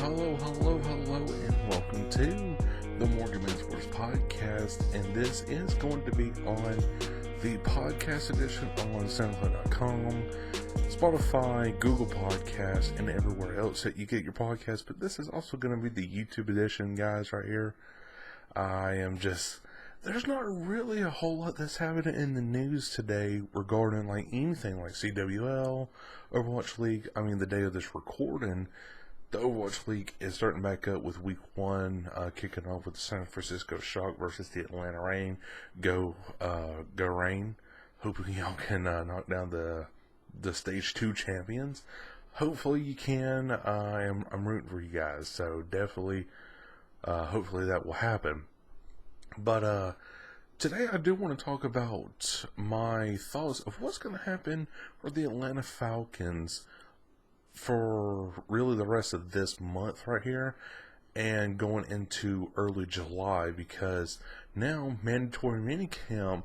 Hello, and welcome to the MorganMan Sports Podcast. And this is going to be on the podcast edition on SoundCloud.com, Spotify, Google Podcasts, and everywhere else that you get your podcasts. But this is also going to be the YouTube edition, guys, right here. There's not really a whole lot that's happening in the news today regarding like anything like CWL, Overwatch League. I mean, the day of this recording, the Overwatch League is starting back up with Week 1, kicking off with the San Francisco Shock versus the Atlanta Reign. Go Reign. Hopefully y'all can knock down the Stage 2 champions. Hopefully you can. I'm rooting for you guys, so definitely, hopefully that will happen. But today I do want to talk about my thoughts of what's going to happen for the Atlanta Falcons for really the rest of this month right here and going into early July, because now mandatory minicamp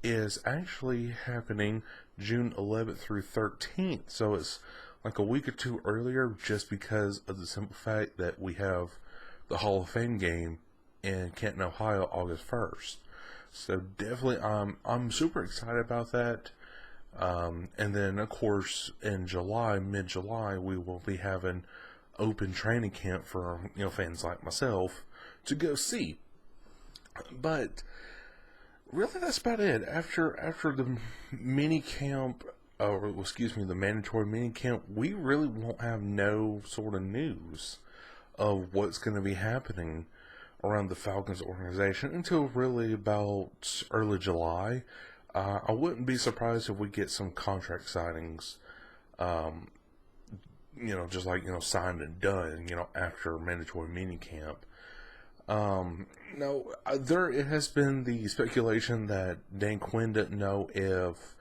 is actually happening June 11th through 13th. So it's like a week or two earlier, just because of the simple fact that we have the Hall of Fame game in Canton, Ohio, August 1st. So definitely, I'm super excited about that. And then, of course, in July, mid-July, we will be having open training camp for, fans like myself to go see. But really, that's about it. After the mini camp, the mandatory mini camp, we really won't have no sort of news of what's going to be happening around the Falcons organization until really about early July. I wouldn't be surprised if we get some contract signings, just like, signed and done, after mandatory minicamp. It has been the speculation that Dan Quinn didn't know if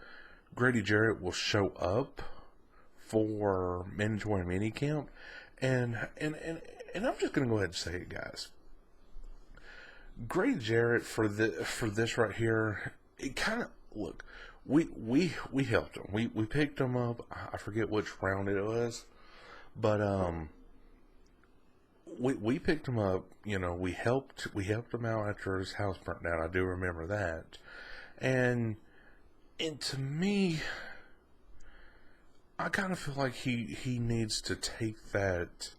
Grady Jarrett will show up for mandatory minicamp. And I'm just going to go ahead and say it, guys. Grady Jarrett for this right here, it kind of, look, we helped him. We picked him up. I forget which round it was, but we picked him up. We helped him out after his house burnt down. I do remember that, and to me, I kind of feel like he needs to take that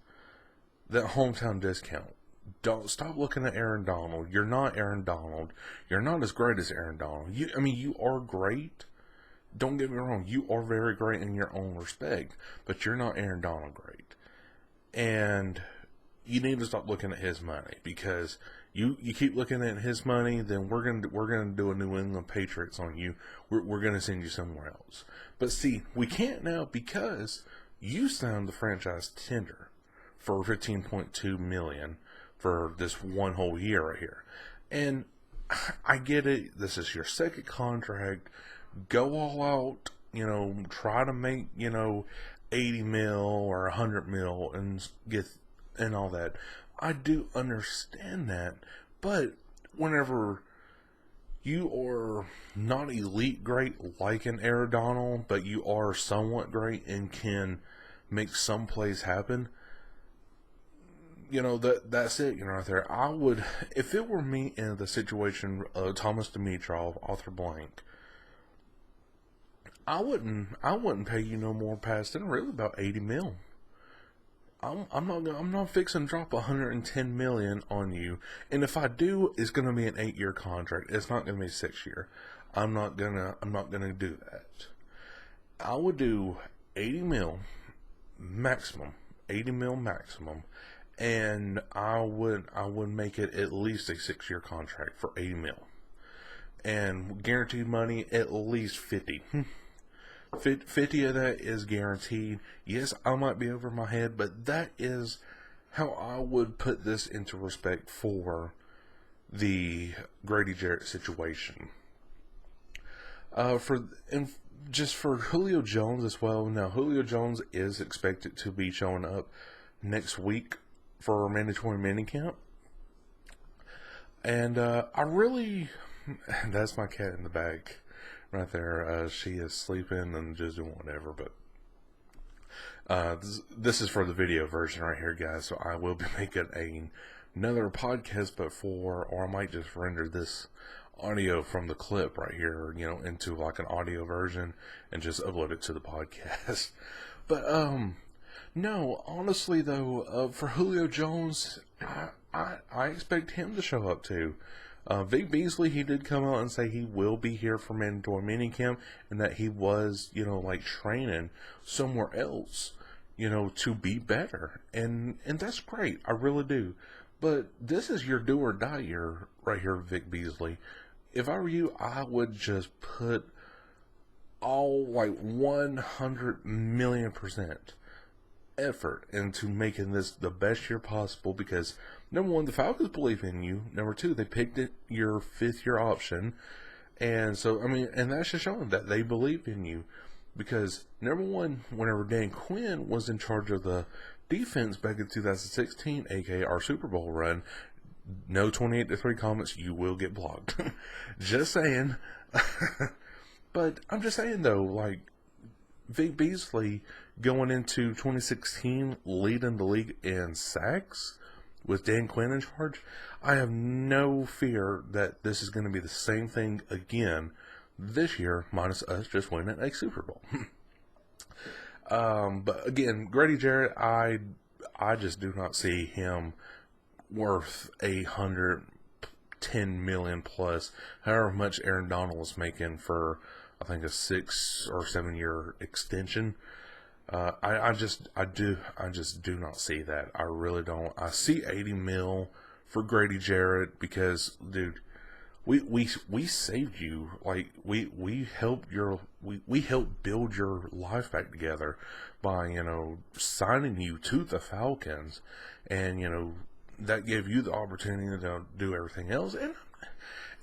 hometown discount. Don't stop looking at Aaron Donald. You're not Aaron Donald. You're not as great as Aaron Donald. You are great. Don't get me wrong. You are very great in your own respect, but you're not Aaron Donald great. And you need to stop looking at his money, because you keep looking at his money, then we're gonna do a New England Patriots on you. We're gonna send you somewhere else. But see, we can't now, because you signed the franchise tender for $15.2 million. For this one whole year right here. And I get it. This is your second contract. Go all out, try to make, 80 mil or 100 mil and all that. I do understand that. But whenever you are not elite great like an Aaron Donald, but you are somewhat great and can make some plays happen, that's it, right there. I would, if it were me in the situation of Thomas Dimitrov, Arthur Blank, I wouldn't pay you no more past than really about 80 mil. I'm not fixing to drop 110 million on you. And if I do, it's gonna be an 8-year contract. It's not gonna be 6-year. I'm not gonna do that. I would do 80 mil maximum. 80 mil maximum. And I would make it at least a 6-year contract for 80 mil. And guaranteed money, at least 50. 50 of that is guaranteed. Yes, I might be over my head, but that is how I would put this into respect for the Grady Jarrett situation. Just for Julio Jones as well. Now, Julio Jones is expected to be showing up next week for a mandatory minicamp. And that's my cat in the bag right there. She is sleeping and just doing whatever, but This is for the video version right here, guys. So I will be making another podcast, or I might just render this audio from the clip right here, into like an audio version and just upload it to the podcast. But no, honestly though, for Julio Jones, I expect him to show up too. Vic Beasley, he did come out and say he will be here for mandatory minicamp, and that he was, training somewhere else, to be better. And that's great. I really do. But this is your do or die year right here, Vic Beasley. If I were you, I would just put all 100 million% effort into making this the best year possible, because number one, the Falcons believe in you. Number two, they picked it your 5th-year option, and so and that's just showing that they believe in you. Because number one, whenever Dan Quinn was in charge of the defense back in 2016, aka our Super Bowl run, no 28-3 comments, you will get blocked. Just saying. But I'm just saying though, Vic Beasley going into 2016 leading the league in sacks with Dan Quinn in charge, I have no fear that this is going to be the same thing again this year, minus us just winning a Super Bowl. But again, Grady Jarrett, I just do not see him worth $110 million plus, however much Aaron Donald is making for, I think, a 6 or 7 year extension. I just do not see that. I really don't. I see 80 mil for Grady Jarrett because, dude, we saved you. We helped build your life back together by, signing you to the Falcons, and, that gave you the opportunity to do everything else.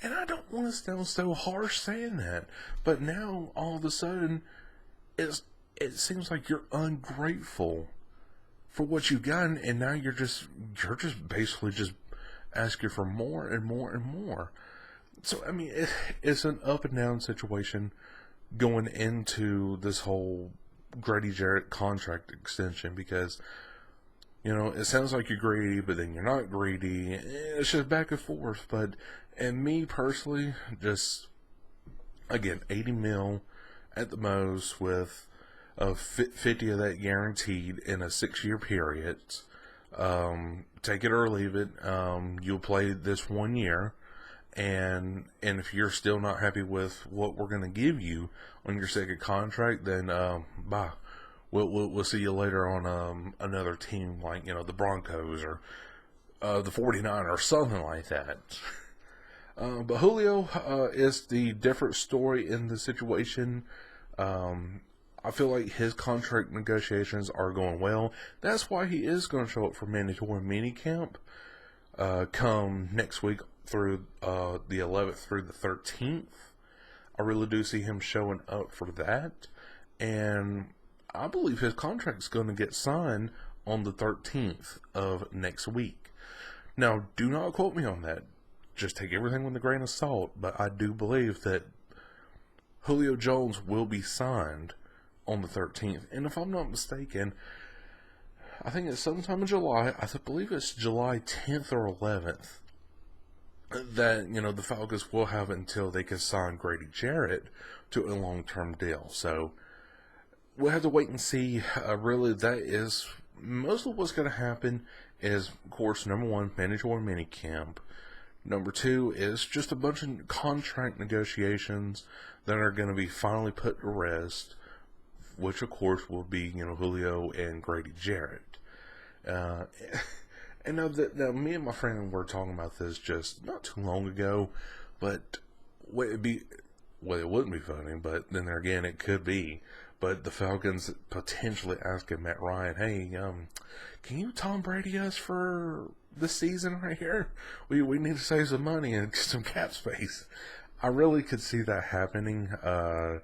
And I don't want to sound so harsh saying that, but now all of a sudden it seems like you're ungrateful for what you've gotten, and now you're just basically just asking for more and more and more. So it's an up and down situation going into this whole Grady Jarrett contract extension, because it sounds like you're greedy, but then you're not greedy. It's just back and forth. And me personally, just, again, 80 mil at the most, with 50 of that guaranteed in a 6-year period. Take it or leave it. You'll play this 1 year. And if you're still not happy with what we're going to give you on your second contract, then bye. We'll see you later on another team like, the Broncos or the 49ers or something like that. But Julio is the different story in the situation. I feel like his contract negotiations are going well. That's why he is going to show up for mandatory minicamp come next week through the 11th through the 13th. I really do see him showing up for that. And I believe his contract's going to get signed on the 13th of next week. Now, do not quote me on that. Just take everything with a grain of salt. But I do believe that Julio Jones will be signed on the 13th. And if I'm not mistaken, I think it's sometime in July. I believe it's July 10th or 11th. That, the Falcons will have until they can sign Grady Jarrett to a long-term deal. So we'll have to wait and see. Really, that is most of what's going to happen is, of course, number one, mandatory minicamp. Number two is just a bunch of contract negotiations that are going to be finally put to rest, which, of course, will be, Julio and Grady Jarrett. And now me and my friend were talking about this just not too long ago, but it wouldn't be funny, but then there again, it could be. But the Falcons potentially asking Matt Ryan, hey, can you Tom Brady us for this season right here? We need to save some money and some cap space. I really could see that happening. And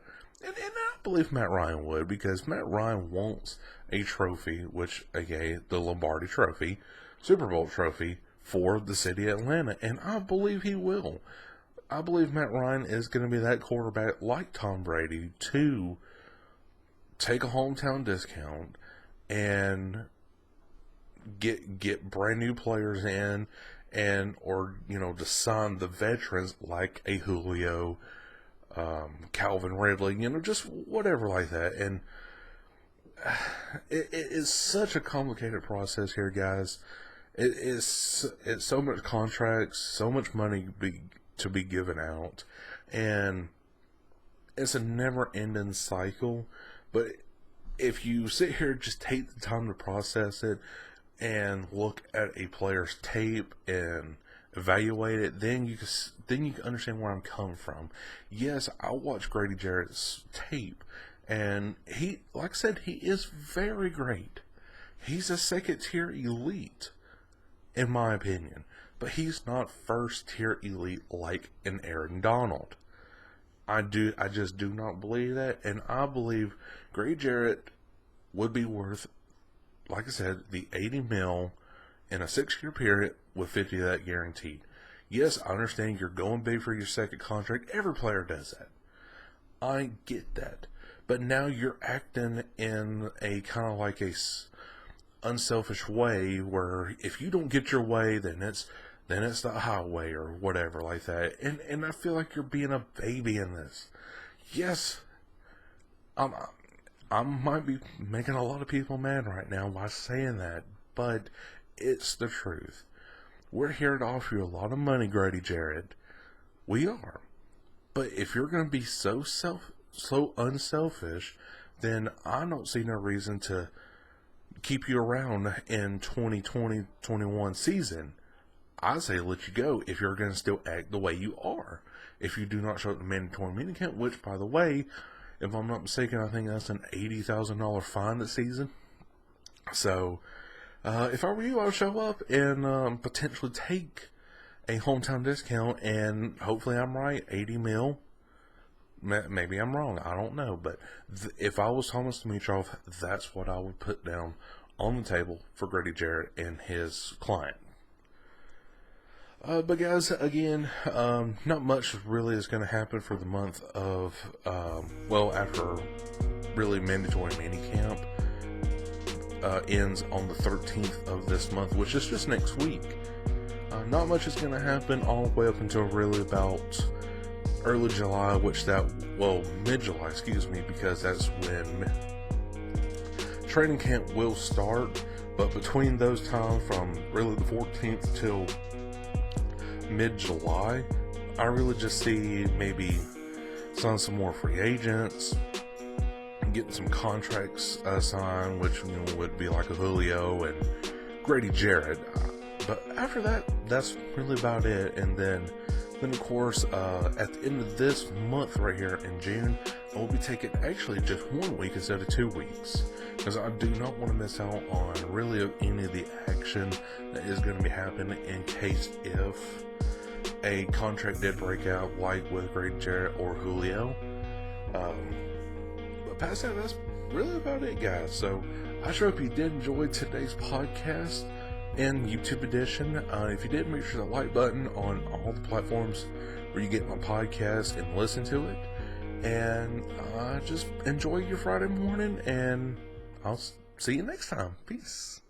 I believe Matt Ryan would, because Matt Ryan wants a trophy, which, aka the Lombardi Trophy, Super Bowl trophy, for the city of Atlanta. And I believe he will. I believe Matt Ryan is going to be that quarterback like Tom Brady to take a hometown discount, and get brand new players in, and or to sign the veterans like a Julio, Calvin Ridley, just whatever like that. And it is such a complicated process here, guys. It's so much contracts, so much money to be given out, and it's a never-ending cycle. But if you sit here, just take the time to process it and look at a player's tape and evaluate it, then you can understand where I'm coming from. Yes, I watched Grady Jarrett's tape, and he, like I said, he is very great. He's a second-tier elite, in my opinion. But he's not first-tier elite like an Aaron Donald. I just do not believe that, and I believe Grady Jarrett would be worth, like I said, the $80 million in a 6-year period with 50 of that guaranteed. Yes, I understand you're going big for your second contract. Every player does that. I get that. But now you're acting in a kind of like a unselfish way where if you don't get your way, then it's the highway or whatever like that. And I feel like you're being a baby in this. Yes, I might be making a lot of people mad right now by saying that, but it's the truth. We're here to offer you a lot of money, Grady Jarrett. We are. But if you're going to be so unselfish, then I don't see no reason to keep you around in 2020-21 season. I say let you go if you're going to still act the way you are. If you do not show up to mandatory minicamp, which, by the way, if I'm not mistaken, I think that's an $80,000 fine this season. So, if I were you, I would show up and potentially take a hometown discount, and hopefully I'm right, $80 million. Maybe I'm wrong, I don't know. But if I was Thomas Dimitroff, that's what I would put down on the table for Grady Jarrett and his client. But guys, again, not much really is going to happen for the month of, after really mandatory minicamp ends on the 13th of this month, which is just next week. Not much is going to happen all the way up until really about early July, mid-July, because that's when training camp will start. But between those times, from really the 14th till mid-July, I really just see maybe sign some more free agents, getting some contracts signed, which would be like a Julio and Grady Jarrett. But after that, that's really about it. And then of course, at the end of this month right here in June, I will be taking actually just 1 week instead of 2 weeks, because I do not want to miss out on really any of the action that is going to be happening in case if a contract did break out, like with Grady Jarrett or Julio. But past that, that's really about it, guys. So I sure hope you did enjoy today's podcast and YouTube edition. If you did, make sure the like button on all the platforms where you get my podcast and listen to it. And just enjoy your Friday morning, and I'll see you next time. Peace.